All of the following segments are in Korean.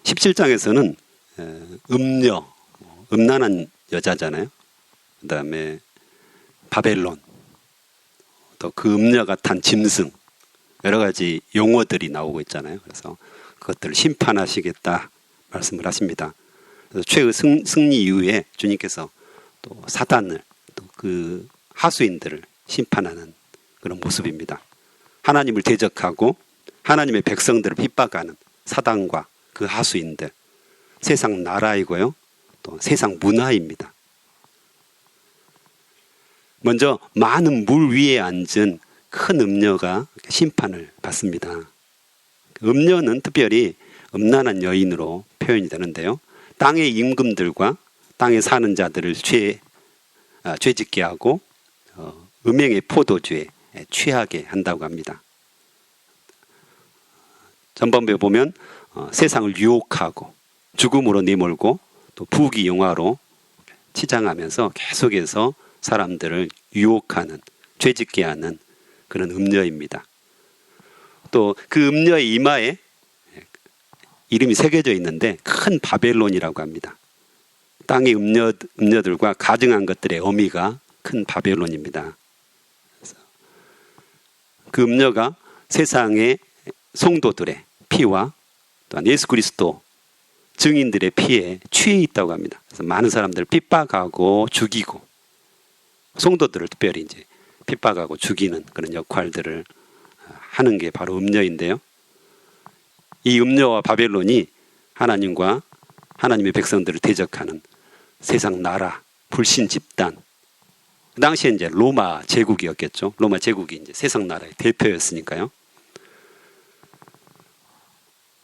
17장에서는 음녀, 음란한 여자잖아요. 그 다음에 바벨론, 또 그 음녀가 탄 짐승, 여러 가지 용어들이 나오고 있잖아요. 그래서 그것들을 심판하시겠다 말씀을 하십니다. 그래서 최후 승리 이후에 주님께서 또 사단을, 또 그 하수인들을 심판하는 그런 모습입니다. 하나님을 대적하고 하나님의 백성들을 핍박하는 사단과 그 하수인들, 세상 나라이고요, 또 세상 문화입니다. 먼저 많은 물 위에 앉은 큰 음녀가 심판을 받습니다. 음녀는 특별히 음란한 여인으로 표현이 되는데요, 땅의 임금들과 땅에 사는 자들을 죄짓게 하고 음행의 포도주에 취하게 한다고 합니다. 전반부에 보면 세상을 유혹하고 죽음으로 내몰고 또 부귀영화로 치장하면서 계속해서 사람들을 유혹하는, 죄짓게 하는 그런 음녀입니다. 또 그 음녀의 이마에 이름이 새겨져 있는데 큰 바벨론이라고 합니다. 땅의 음녀들과 가증한 것들의 어미가 큰 바벨론입니다. 그 음녀가 세상의 성도들의 피와 또한 예수 그리스도 증인들의 피에 취해 있다고 합니다. 그래서 많은 사람들을 핍박하고 죽이고, 성도들을 특별히 이제 핍박하고 죽이는 그런 역할들을 하는 게 바로 음녀인데요. 이 음녀와 바벨론이 하나님과 하나님의 백성들을 대적하는 세상 나라, 불신 집단. 그 당시에 이제 로마 제국이었겠죠. 로마 제국이 이제 세상 나라의 대표였으니까요.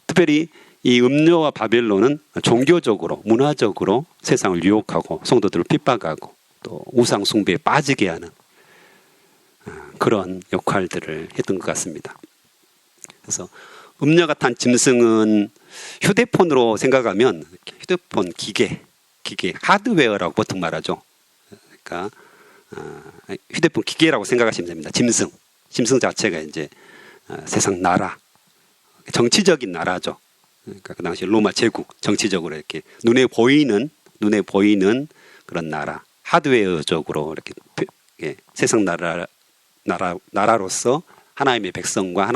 특별히 이 음녀와 바벨론은 종교적으로, 문화적으로 세상을 유혹하고 성도들을 핍박하고 또 우상 숭배에 빠지게 하는 그런 역할들을 했던 것 같습니다. 그래서 음녀가 탄 짐승은 휴대폰으로 생각하면 휴대폰 기계 하드웨어라고 보통 말하죠. 그러니까 휴대폰 기계라고 생각하시면 됩니다. 짐승 자체가 이제 세상 나라, 정치적인 나라죠. 그러니까 그 당시 로마 제국, 정치적으로 이렇게 눈에 보이는 그런 나라, 하드웨어적으로 이렇게 세상 나라로서 하나님의 백성과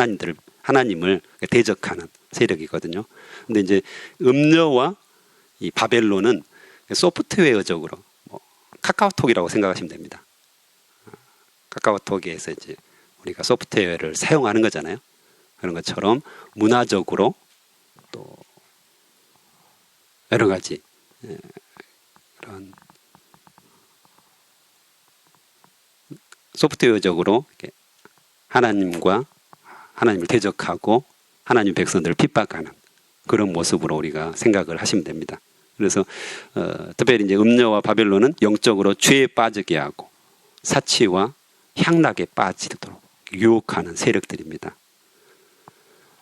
하나님을 대적하는 세력이거든요. 근데 이제 음녀와 이 바벨론은 소프트웨어적으로 카카오톡이라고 생각하시면 됩니다. 카카오톡에서 이제 우리가 소프트웨어를 사용하는 거잖아요. 그런 것처럼 문화적으로 또 여러 가지 그런 소프트웨어적으로 하나님을 대적하고 하나님 백성들을 핍박하는 그런 모습으로 우리가 생각을 하시면 됩니다. 그래서 특별히 이제 음녀와 바벨론은 영적으로 죄에 빠지게 하고 사치와 향락에 빠지도록 유혹하는 세력들입니다.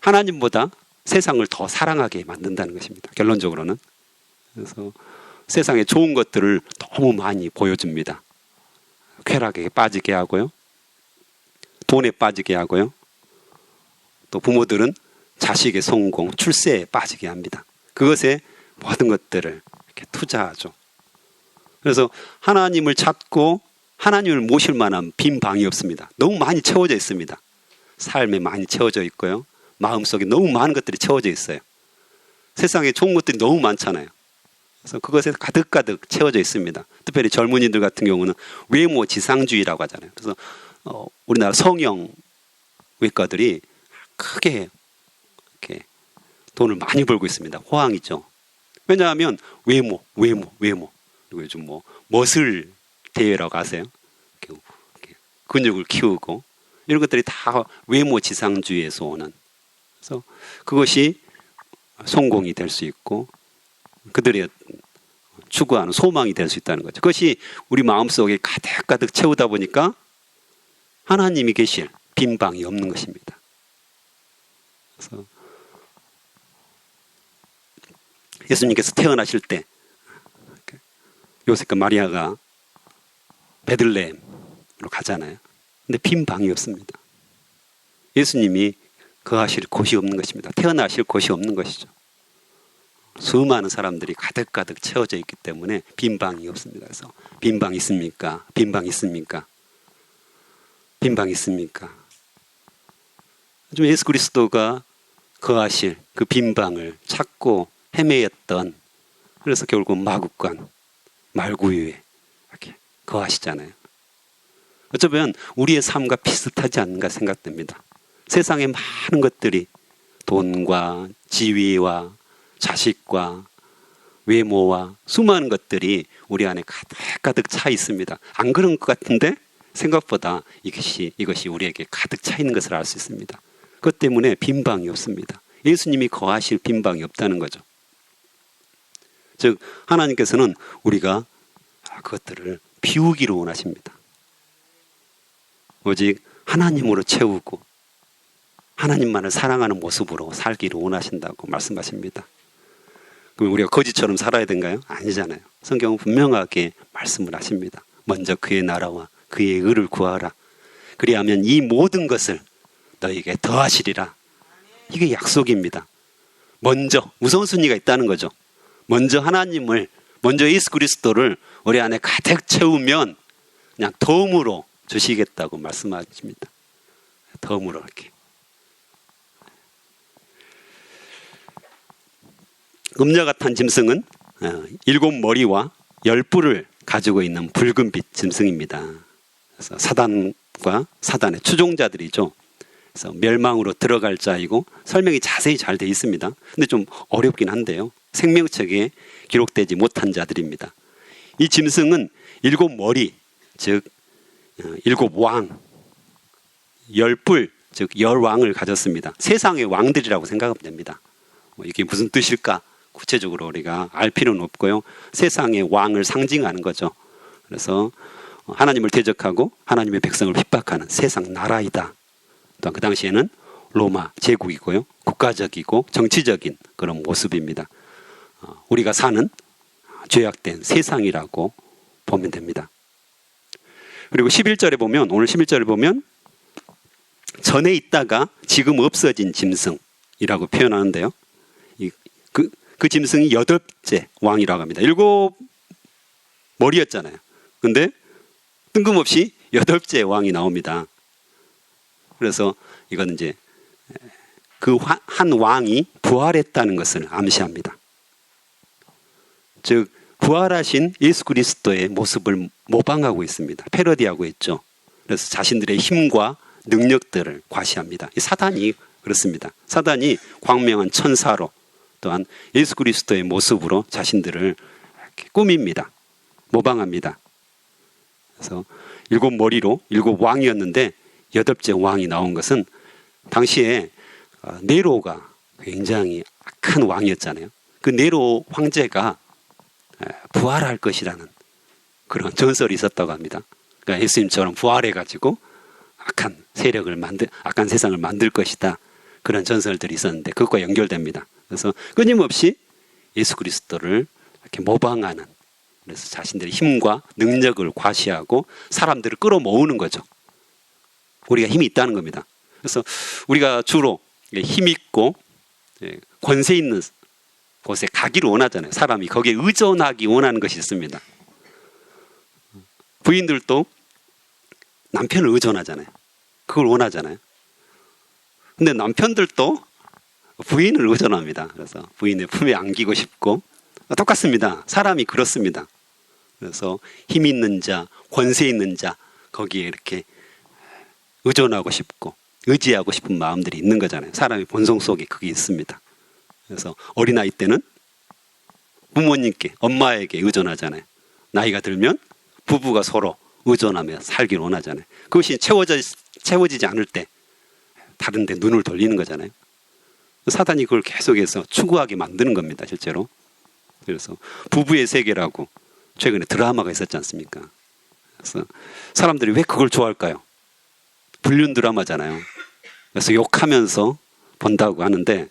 하나님보다 세상을 더 사랑하게 만든다는 것입니다. 결론적으로는. 그래서 세상에 좋은 것들을 너무 많이 보여줍니다. 쾌락에 빠지게 하고요, 돈에 빠지게 하고요, 또 부모들은 자식의 성공, 출세에 빠지게 합니다. 그것에 모든 것들을 이렇게 투자하죠. 그래서 하나님을 찾고 하나님을 모실 만한 빈 방이 없습니다. 너무 많이 채워져 있습니다. 삶에 많이 채워져 있고요, 마음속에 너무 많은 것들이 채워져 있어요. 세상에 좋은 것들이 너무 많잖아요. 그래서 그것에 가득가득 채워져 있습니다. 특별히 젊은이들 같은 경우는 외모 지상주의라고 하잖아요. 그래서 우리나라 성형외과들이 크게 이렇게 돈을 많이 벌고 있습니다. 호황이죠. 왜냐하면 외모. 그리고 요즘 머슬 대회라고 하세요. 이렇게 근육을 키우고 이런 것들이 다 외모 지상주의에서 오는. 그래서 그것이 성공이 될 수 있고 그들의 추구하는 소망이 될 수 있다는 거죠. 그것이 우리 마음속에 가득가득 채우다 보니까 하나님이 계실 빈 방이 없는 것입니다. 그래서 예수님께서 태어나실 때 요셉과 마리아가 베들레헴으로 가잖아요. 근데 빈 방이 없습니다. 예수님이 거하실 곳이 없는 것입니다. 태어나실 곳이 없는 것이죠. 수많은 사람들이 가득가득 채워져 있기 때문에 빈 방이 없습니다. 그래서 빈 방 있습니까? 빈 방 있습니까? 빈 방 있습니까? 좀 예수 그리스도가 거하실 그 빈 방을 찾고 헤매였던, 그래서 결국 마국간, 말구유에 이렇게 거하시잖아요. 어쩌면 우리의 삶과 비슷하지 않는가 생각됩니다. 세상의 많은 것들이 돈과 지위와 자식과 외모와 수많은 것들이 우리 안에 가득 차 있습니다. 안 그런 것 같은데 생각보다 이것이 우리에게 가득 차 있는 것을 알 수 있습니다. 그것 때문에 빈 방이 없습니다. 예수님이 거하실 빈 방이 없다는 거죠. 즉 하나님께서는 우리가 그것들을 비우기를 원하십니다. 오직 하나님으로 채우고 하나님만을 사랑하는 모습으로 살기를 원하신다고 말씀하십니다. 그럼 우리가 거지처럼 살아야 되는가요? 아니잖아요. 성경은 분명하게 말씀을 하십니다. 먼저 그의 나라와 그의 의를 구하라. 그리하면 이 모든 것을 너에게 더하시리라. 이게 약속입니다. 먼저 우선순위가 있다는 거죠. 먼저 하나님을, 먼저 예수 그리스도를 우리 안에 가득 채우면 그냥 덤으로 주시겠다고 말씀하십니다. 덤으로 이렇게. 음녀가 탄 짐승은 7머리와 10뿔을 가지고 있는 붉은빛 짐승입니다. 그래서 사단과 사단의 추종자들이죠. 그래서 멸망으로 들어갈 자이고 설명이 자세히 잘 되어 있습니다. 근데 좀 어렵긴 한데요. 생명책에 기록되지 못한 자들입니다. 이 짐승은 7머리, 즉 7왕, 10뿔, 즉 10왕을 가졌습니다. 세상의 왕들이라고 생각하면 됩니다. 이게 무슨 뜻일까? 구체적으로 우리가 알 필요는 없고요. 세상의 왕을 상징하는 거죠. 그래서 하나님을 대적하고 하나님의 백성을 핍박하는 세상 나라이다. 또 그 당시에는 로마 제국이고요. 국가적이고 정치적인 그런 모습입니다. 우리가 사는 죄악된 세상이라고 보면 됩니다. 그리고 11절에 보면, 오늘 11절에 보면 전에 있다가 지금 없어진 짐승이라고 표현하는데요. 그 짐승이 8째 왕이라고 합니다. 7머리였잖아요. 근데 뜬금없이 8째 왕이 나옵니다. 그래서 이건 이제 그 한 왕이 부활했다는 것을 암시합니다. 즉 부활하신 예수 그리스도의 모습을 모방하고 있습니다. 패러디하고 있죠. 그래서 자신들의 힘과 능력들을 과시합니다. 이 사단이 그렇습니다. 사단이 광명한 천사로 또한 예수 그리스도의 모습으로 자신들을 이렇게 꾸밉니다. 모방합니다. 그래서 7머리로 7왕이었는데 8째 왕이 나온 것은 당시에 네로가 굉장히 악한 왕이었잖아요. 그 네로 황제가 부활할 것이라는 그런 전설이 있었다고 합니다. 그러니까 예수님처럼 부활해가지고 악한 세상을 만들 것이다. 그런 전설들이 있었는데 그것과 연결됩니다. 그래서 끊임없이 예수 그리스도를 이렇게 모방하는, 그래서 자신들의 힘과 능력을 과시하고 사람들을 끌어모으는 거죠. 우리가 힘이 있다는 겁니다. 그래서 우리가 주로 힘 있고 권세 있는 곳에 가기를 원하잖아요. 사람이 거기에 의존하기 원하는 것이 있습니다. 부인들도 남편을 의존하잖아요. 그걸 원하잖아요. 근데 남편들도 부인을 의존합니다. 그래서 부인의 품에 안기고 싶고, 똑같습니다. 사람이 그렇습니다. 그래서 힘 있는 자, 권세 있는 자, 거기에 이렇게 의존하고 싶고 의지하고 싶은 마음들이 있는 거잖아요. 사람의 본성 속에 그게 있습니다. 그래서 어린아이 때는 부모님께, 엄마에게 의존하잖아요. 나이가 들면 부부가 서로 의존하며 살기를 원하잖아요. 그것이 채워지지 않을 때 다른 데 눈을 돌리는 거잖아요. 사단이 그걸 계속해서 추구하게 만드는 겁니다. 실제로. 그래서 부부의 세계라고 최근에 드라마가 있었지 않습니까? 그래서 사람들이 왜 그걸 좋아할까요? 불륜 드라마잖아요. 그래서 욕하면서 본다고 하는데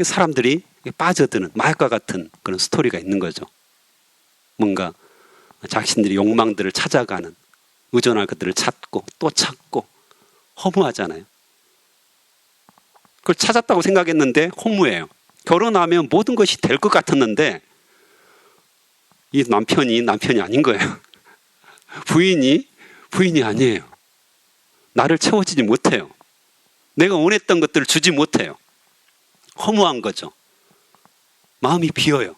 사람들이 빠져드는 마약과 같은 그런 스토리가 있는 거죠. 뭔가 자신들의 욕망들을 찾아가는, 의존할 것들을 찾고 또 찾고 허무하잖아요. 그걸 찾았다고 생각했는데 허무해요. 결혼하면 모든 것이 될 것 같았는데 이 남편이 아닌 거예요. 부인이 아니에요. 나를 채워주지 못해요. 내가 원했던 것들을 주지 못해요. 허무한 거죠. 마음이 비어요.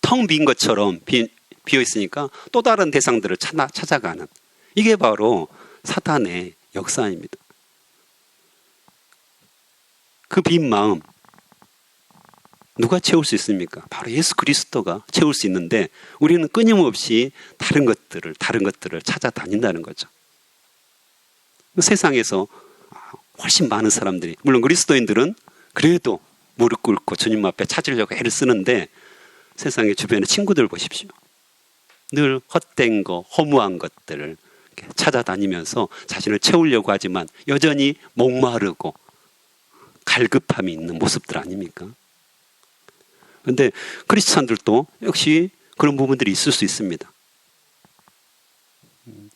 텅 빈 것처럼 비어 있으니까 또 다른 대상들을 찾아가는, 이게 바로 사탄의 역사입니다. 그 빈 마음 누가 채울 수 있습니까? 바로 예수 그리스도가 채울 수 있는데, 우리는 끊임없이 다른 것들을 찾아다닌다는 거죠. 세상에서 훨씬 많은 사람들이, 물론 그리스도인들은 그래도 무릎 꿇고 주님 앞에 찾으려고 애를 쓰는데, 세상의 주변의 친구들 보십시오. 늘 헛된 거, 허무한 것들을 찾아다니면서 자신을 채우려고 하지만 여전히 목마르고 갈급함이 있는 모습들 아닙니까? 그런데 크리스찬들도 역시 그런 부분들이 있을 수 있습니다.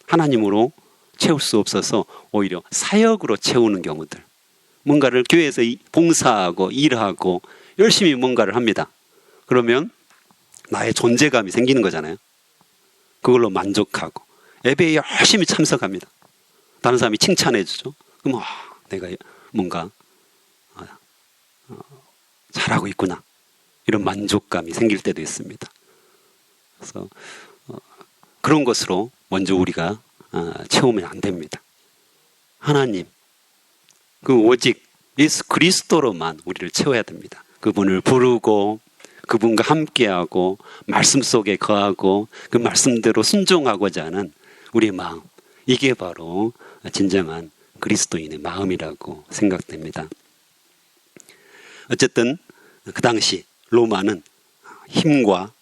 하나님으로 채울 수 없어서 오히려 사역으로 채우는 경우들, 뭔가를 교회에서 봉사하고 일하고 열심히 뭔가를 합니다. 그러면 나의 존재감이 생기는 거잖아요. 그걸로 만족하고 예배에 열심히 참석합니다. 다른 사람이 칭찬해 주죠. 그럼 내가 뭔가 잘하고 있구나, 이런 만족감이 생길 때도 있습니다. 그래서 그런 것으로 먼저 우리가 채우면 안 됩니다. 하나님, 그 오직 예수 그리스도로만 우리를 채워야 됩니다. 그분을 부르고 그분과 함께하고 말씀 속에 거하고 그 말씀대로 순종하고자 하는 우리의 마음, 이게 바로 진정한 그리스도인의 마음이라고 생각됩니다. 어쨌든 그 당시 로마는 힘과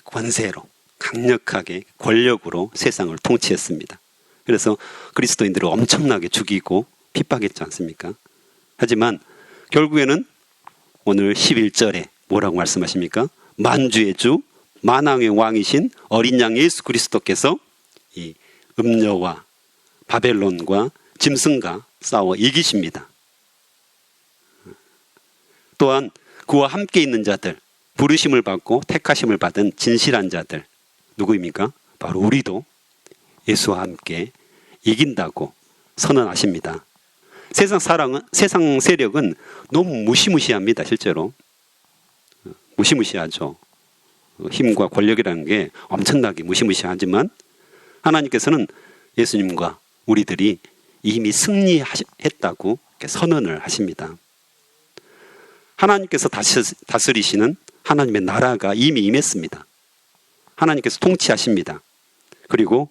권세로, 강력하게 권력으로 세상을 통치했습니다. 그래서 그리스도인들을 엄청나게 죽이고 핍박했지 않습니까? 하지만 결국에는 오늘 11절에 뭐라고 말씀하십니까? 만주의 주, 만왕의 왕이신 어린 양 예수 그리스도께서 이 음녀와 바벨론과 짐승과 싸워 이기십니다. 또한 그와 함께 있는 자들, 부르심을 받고 택하심을 받은 진실한 자들, 누구입니까? 바로 우리도 예수와 함께 이긴다고 선언하십니다. 세상 세력은 너무 무시무시합니다. 실제로 무시무시하죠. 힘과 권력이라는 게 엄청나게 무시무시하지만 하나님께서는 예수님과 우리들이 이미 승리했다고 선언을 하십니다. 하나님께서 다스리시는 하나님의 나라가 이미 임했습니다. 하나님께서 통치하십니다. 그리고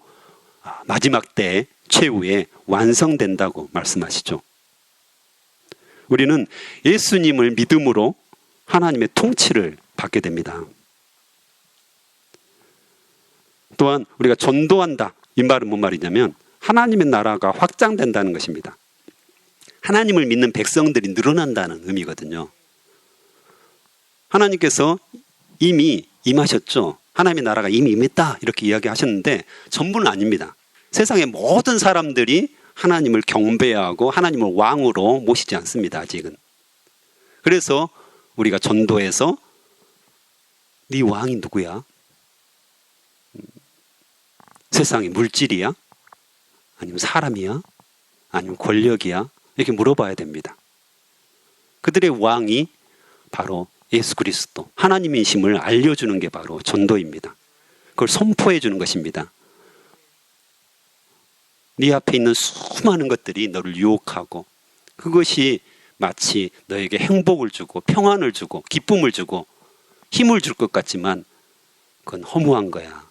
마지막 때에 최후에 완성된다고 말씀하시죠. 우리는 예수님을 믿음으로 하나님의 통치를 받게 됩니다. 또한 우리가 전도한다, 이 말은 뭔 말이냐면 하나님의 나라가 확장된다는 것입니다. 하나님을 믿는 백성들이 늘어난다는 의미거든요. 하나님께서 이미 임하셨죠. 하나님의 나라가 이미 임했다, 이렇게 이야기하셨는데 전부는 아닙니다. 세상의 모든 사람들이 하나님을 경배하고 하나님을 왕으로 모시지 않습니다. 아직은. 그래서 우리가 전도해서 네 왕이 누구야? 세상의 물질이야? 아니면 사람이야? 아니면 권력이야? 이렇게 물어봐야 됩니다. 그들의 왕이 바로 예수 그리스도, 하나님이심을 알려주는 게 바로 전도입니다. 그걸 선포해 주는 것입니다. 네 앞에 있는 수많은 것들이 너를 유혹하고 그것이 마치 너에게 행복을 주고 평안을 주고 기쁨을 주고 힘을 줄 것 같지만 그건 허무한 거야.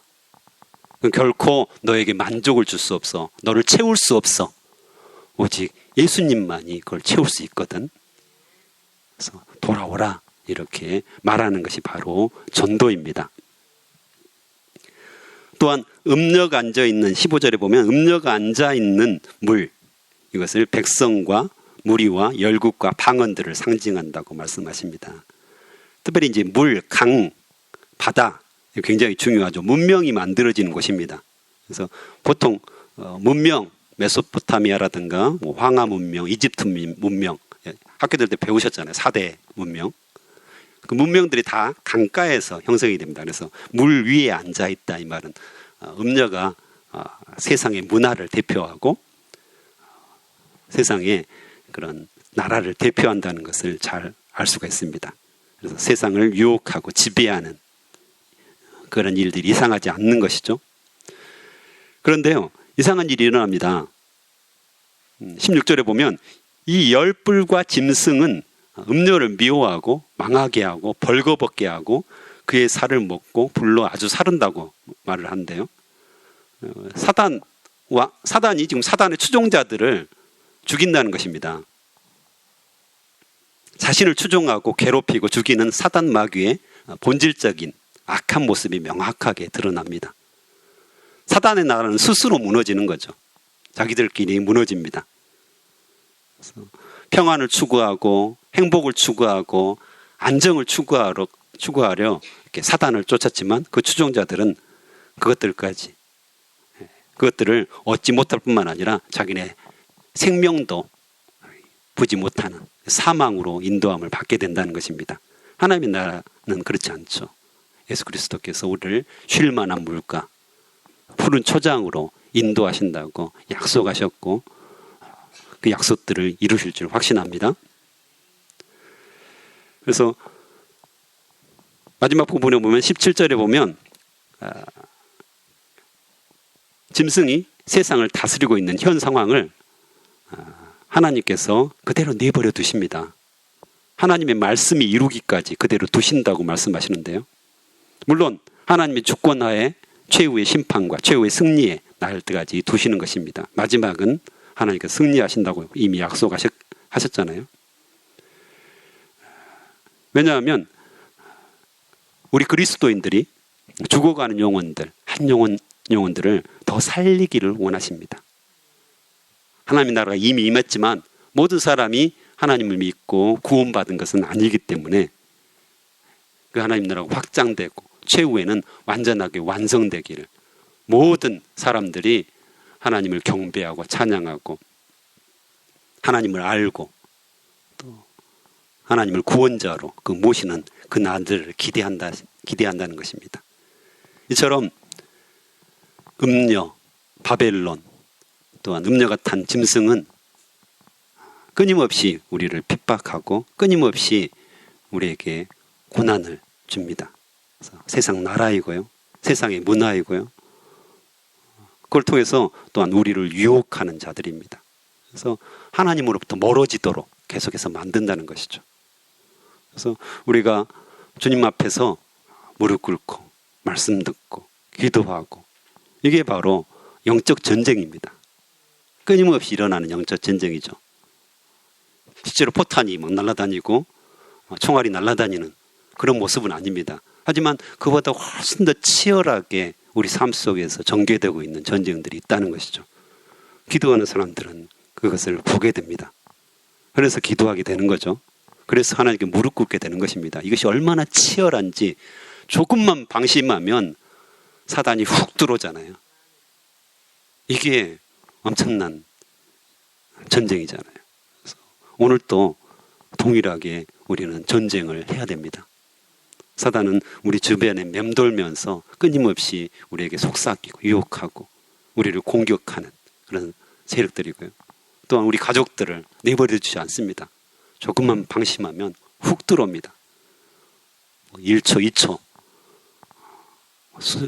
그건 결코 너에게 만족을 줄 수 없어. 너를 채울 수 없어. 오직 예수님만이 그걸 채울 수 있거든. 그래서 돌아오라, 이렇게 말하는 것이 바로 전도입니다. 또한 음녀가 앉아있는 15절에 보면 음녀가 앉아있는 물, 이것을 백성과 무리와 열국과 방언들을 상징한다고 말씀하십니다. 특별히 이제 물, 강, 바다, 굉장히 중요하죠. 문명이 만들어지는 곳입니다. 그래서 보통 문명, 메소포타미아라든가 황하 문명, 이집트 문명, 학교 다닐 때 배우셨잖아요. 4대 문명. 그 문명들이 다 강가에서 형성이 됩니다. 그래서 물 위에 앉아 있다 이 말은 음녀가 세상의 문화를 대표하고 세상의 그런 나라를 대표한다는 것을 잘 알 수가 있습니다. 그래서 세상을 유혹하고 지배하는 그런 일들이 이상하지 않는 것이죠. 그런데요, 이상한 일이 일어납니다. 16절에 보면 이 열불과 짐승은 음녀를 미워하고 망하게 하고 벌거벗게 하고 그의 살을 먹고 불로 아주 사른다고 말을 하는데요. 사단이 지금 사단의 추종자들을 죽인다는 것입니다. 자신을 추종하고 괴롭히고 죽이는 사단 마귀의 본질적인 악한 모습이 명확하게 드러납니다. 사단의 나라는 스스로 무너지는 거죠. 자기들끼리 무너집니다. 그래서 평안을 추구하고 행복을 추구하고 안정을 추구하려 이렇게 사단을 쫓았지만 그 추종자들은 그것들을 얻지 못할 뿐만 아니라 자기네 생명도 보지 못하는 사망으로 인도함을 받게 된다는 것입니다. 하나님의 나라는 그렇지 않죠. 예수 그리스도께서 우리를 쉴 만한 물가, 푸른 초장으로 인도하신다고 약속하셨고 그 약속들을 이루실 줄 확신합니다. 그래서 마지막 부분에 보면 17절에 보면 짐승이 세상을 다스리고 있는 현 상황을 하나님께서 그대로 내버려 두십니다. 하나님의 말씀이 이루기까지 그대로 두신다고 말씀하시는데요. 물론 하나님의 주권하에 최후의 심판과 최후의 승리의 날까지 두시는 것입니다. 마지막은 하나님께서 승리하신다고 이미 약속하셨잖아요. 왜냐하면 우리 그리스도인들이 죽어가는 영혼들, 한 영혼들을 더 살리기를 원하십니다. 하나님의 나라가 이미 임했지만 모든 사람이 하나님을 믿고 구원받은 것은 아니기 때문에 그 하나님 나라가 확장되고 최후에는 완전하게 완성되기를 모든 사람들이 하나님을 경배하고 찬양하고 하나님을 알고 또 하나님을 구원자로 모시는 그 날들을 기대한다는 것입니다. 이처럼 음녀, 바벨론 또한 음녀가 탄 짐승은 끊임없이 우리를 핍박하고 끊임없이 우리에게 고난을 줍니다. 그래서 세상 나라이고요. 세상의 문화이고요. 그걸 통해서 또한 우리를 유혹하는 자들입니다. 그래서 하나님으로부터 멀어지도록 계속해서 만든다는 것이죠. 그래서 우리가 주님 앞에서 무릎 꿇고 말씀 듣고 기도하고 이게 바로 영적 전쟁입니다. 끊임없이 일어나는 영적 전쟁이죠. 실제로 포탄이 막 날아다니고 총알이 날아다니는 그런 모습은 아닙니다. 하지만 그보다 훨씬 더 치열하게 우리 삶 속에서 전개되고 있는 전쟁들이 있다는 것이죠. 기도하는 사람들은 그것을 보게 됩니다. 그래서 기도하게 되는 거죠. 그래서 하나님께 무릎 꿇게 되는 것입니다. 이것이 얼마나 치열한지 조금만 방심하면 사단이 훅 들어오잖아요. 이게 엄청난 전쟁이잖아요. 그래서 오늘도 동일하게 우리는 전쟁을 해야 됩니다. 사단은 우리 주변에 맴돌면서 끊임없이 우리에게 속삭이고 유혹하고 우리를 공격하는 그런 세력들이고요. 또한 우리 가족들을 내버려 두지 않습니다. 조금만 방심하면 훅 들어옵니다. 1초, 2초,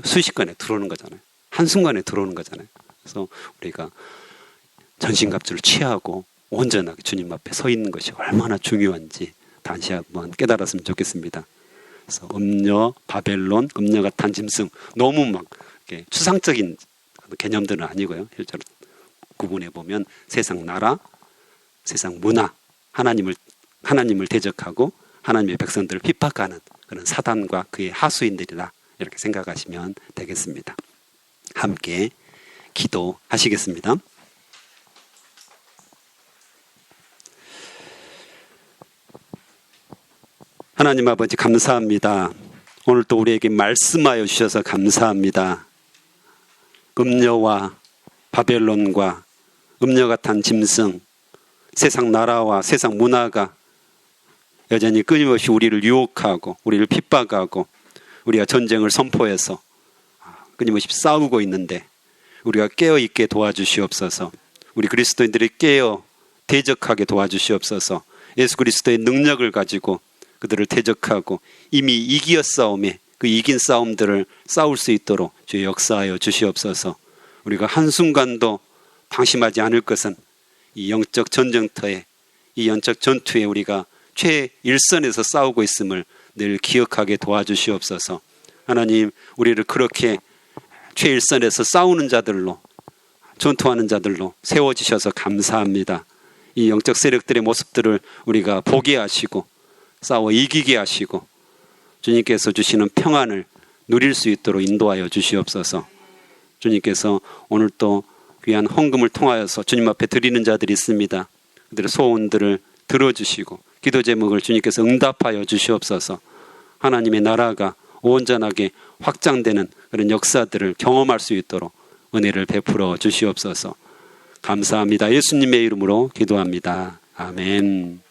수십간에 들어오는 거잖아요. 한순간에 들어오는 거잖아요. 그래서 우리가 전신갑주를 취하고 온전하게 주님 앞에 서 있는 것이 얼마나 중요한지 다시 한번 깨달았으면 좋겠습니다. 그래서 음녀, 바벨론, 음녀가 탄 짐승 너무 막 이렇게 추상적인 개념들은 아니고요. 실제로 구분해 보면 세상 나라, 세상 문화, 하나님을 대적하고 하나님의 백성들을 핍박하는 그런 사단과 그의 하수인들이라 이렇게 생각하시면 되겠습니다. 함께 기도하시겠습니다. 하나님 아버지 감사합니다. 오늘 또 우리에게 말씀하여 주셔서 감사합니다. 음녀와 바벨론과 음녀가 탄 짐승, 세상 나라와 세상 문화가 여전히 끊임없이 우리를 유혹하고 우리를 핍박하고 우리가 전쟁을 선포해서 끊임없이 싸우고 있는데 우리가 깨어있게 도와주시옵소서. 우리 그리스도인들이 깨어 대적하게 도와주시옵소서. 예수 그리스도의 능력을 가지고 그들을 대적하고 이미 이기었사오매 그 이긴 싸움들을 싸울 수 있도록 주의 역사하여 주시옵소서. 우리가 한순간도 방심하지 않을 것은 이 영적 전쟁터에 이 영적 전투에 우리가 최일선에서 싸우고 있음을 늘 기억하게 도와주시옵소서. 하나님, 우리를 그렇게 최일선에서 싸우는 자들로 전투하는 자들로 세워주셔서 감사합니다. 이 영적 세력들의 모습들을 우리가 보게 하시고 싸워 이기게 하시고 주님께서 주시는 평안을 누릴 수 있도록 인도하여 주시옵소서. 주님께서 오늘 또 귀한 헌금을 통하여서 주님 앞에 드리는 자들이 있습니다. 그들의 소원들을 들어주시고 기도 제목을 주님께서 응답하여 주시옵소서. 하나님의 나라가 온전하게 확장되는 그런 역사들을 경험할 수 있도록 은혜를 베풀어 주시옵소서. 감사합니다. 예수님의 이름으로 기도합니다. 아멘.